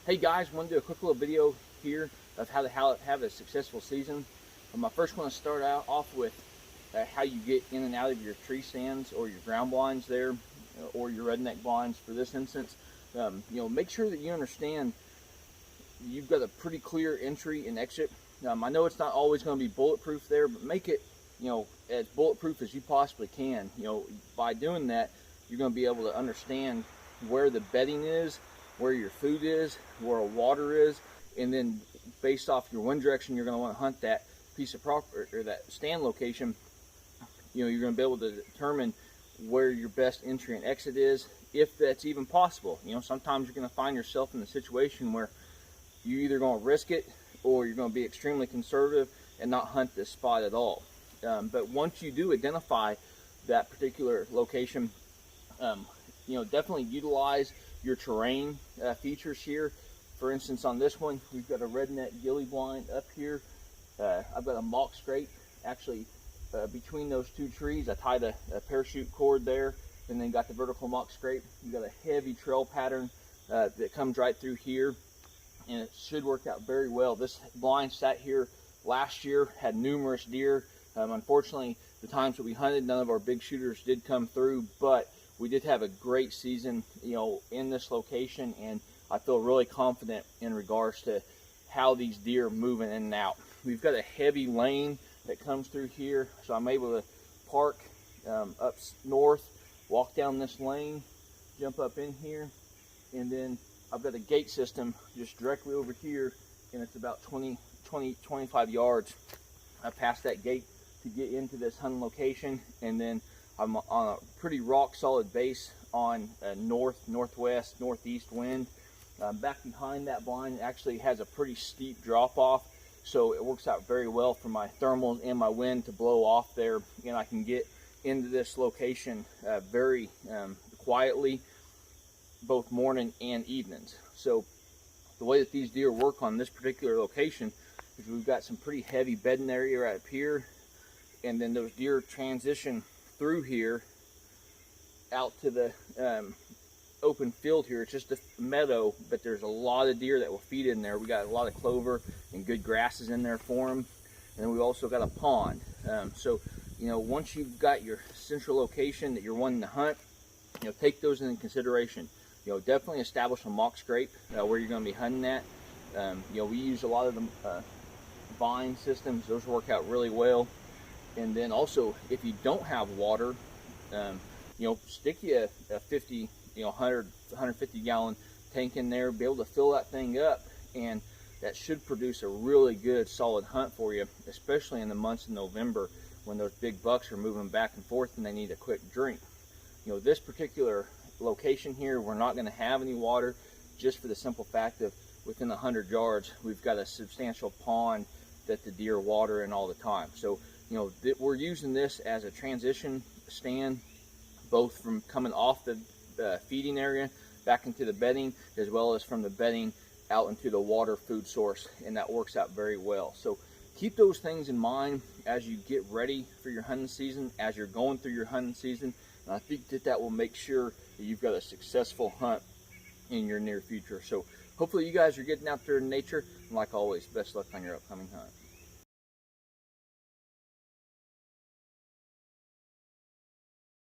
Hey guys, want to do a quick little video here of how to have a successful season. I first want to start off with how you get in and out of your tree stands or your ground blinds there, or your redneck blinds for this instance. Make sure that you understand you've got a pretty clear entry and exit. I know it's not always going to be bulletproof there, but make it as bulletproof as you possibly can. By doing that, you're going to be able to understand where the bedding is, where your food is, where water is, and then based off your wind direction, you're going to want to hunt that piece of property or that stand location. You're going to be able to determine where your best entry and exit is, if that's even possible. Sometimes you're going to find yourself in a situation where you're either going to risk it or you're going to be extremely conservative and not hunt this spot at all. But once you do identify that particular location, definitely utilize your terrain features here. For instance, on this one, we've got a redneck ghillie blind up here. I've got a mock scrape actually between those two trees. I tied a parachute cord there, and then got the vertical mock scrape. You've got a heavy trail pattern that comes right through here, and it should work out very well. This blind sat here last year, had numerous deer. Unfortunately, the times that we hunted, none of our big shooters did come through, but we did have a great season, in this location, and I feel really confident in regards to how these deer are moving in and out. We've got a heavy lane that comes through here, so I'm able to park up north, walk down this lane, jump up in here, and then I've got a gate system just directly over here, and it's about 25 yards past that gate to get into this hunting location. And then I'm on a pretty rock solid base on north, northwest, northeast wind. Back behind that blind actually has a pretty steep drop off, so it works out very well for my thermals and my wind to blow off there, and I can get into this location very quietly, both morning and evenings. So the way that these deer work on this particular location is we've got some pretty heavy bedding area right up here, and then those deer transition through here out to the open field here. It's just a meadow, but there's a lot of deer that will feed in there. We got a lot of clover and good grasses in there for them, and then we also got a pond. So once you've got your central location that you're wanting to hunt, take those into consideration. Definitely establish a mock scrape where you're going to be hunting at. We use a lot of the vine systems. Those work out really well. And then also, if you don't have water, stick you a 50, 100, 150 gallon tank in there, be able to fill that thing up, and that should produce a really good solid hunt for you, especially in the months of November when those big bucks are moving back and forth and they need a quick drink. This particular location here, we're not going to have any water, just for the simple fact of within 100 yards we've got a substantial pond that the deer water in all the time. So we're using this as a transition stand, both from coming off the feeding area back into the bedding, as well as from the bedding out into the water food source, and that works out very well. So keep those things in mind as you get ready for your hunting season, as you're going through your hunting season, and I think that will make sure that you've got a successful hunt in your near future. So hopefully you guys are getting out there in nature, and like always, best luck on your upcoming hunt.